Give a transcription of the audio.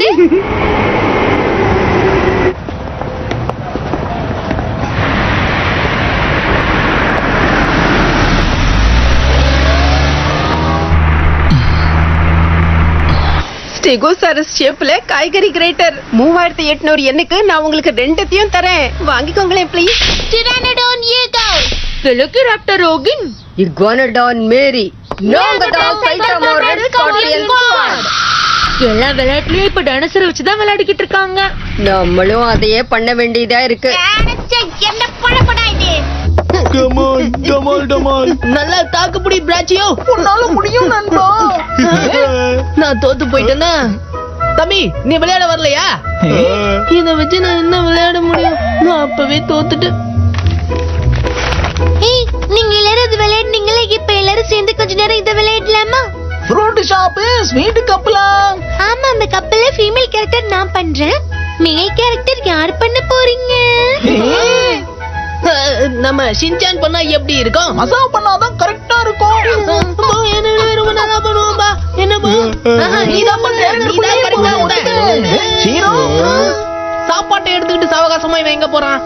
ஸ்டெகோசாரஸ் ஷேப்ல காய்கறி கிரேட்டர் 3800 எண்ணுக்கு நான் உங்களுக்கு ரெண்டத்தையும் தரேன். வாங்கிக்கோங்களேன் ப்ளீஸ். டிரானோடான் ஈகோ, வெலோசிராப்டர் ரோகின், இகுவானோடான் மேரி, எல்லா விளையாட்டுலயும் இப்ப டைனோசரை வச்சுதான் விளையாடிக்கிட்டு இருக்காங்க. நம்மளும் அதையே பண்ண வேண்டியதா இருக்கு. என்ன படப்படாது. நல்லா தாக்குப்பிடி பிராச்சியோ. உன்னால முடியும் நண்பா. நான் தோத்து போயிட்டேனா? தம்பி, நீ விளையாட வரலையா? இத வச்சு நான் என்ன விளையாட முடியும்? நான் அப்பவே தோத்துட்டேன். நீங்க எல்லாரும் விளையாடுனீங்களே, இப்ப எல்லாரும் சேர்ந்து கொஞ்ச நேரம் இதை விளையாடலாமா? ஃப்ரூட் ஷாப், ஸ்வீட் கப்லாம். ஆமா, அந்த கப்பல்ல ஃபீமேல் கேரக்டர் நான் பண்றேன். மேல் கேரக்டர் யார் பண்ண போறீங்க? நம்ம ஷின்சான் பண்ணா எப்படி இருக்கும்? மசா பண்ணாதான் கரெக்டா இருக்கும். ரொம்ப நல்லா பண்ணுவோம்பா. என்னப்பா நீதான் பண்ற, நீதான் கரெக்டா இருந்த. ஹீரோ, சாப்பாட்டை எடுத்துக்கிட்டு சாவகாசமா இவன் எங்க போறான்?